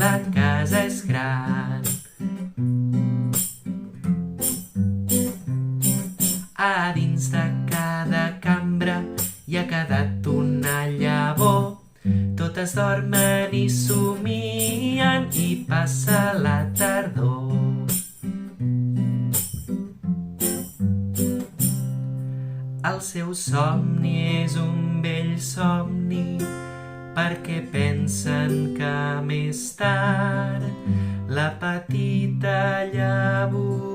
la casa és gran. A dins de cada cambra hi ha quedat una llavor. Totes dormen i somien i passa la tardor. El seu somni és un vell somni perquè pensen que més tard la petita llavor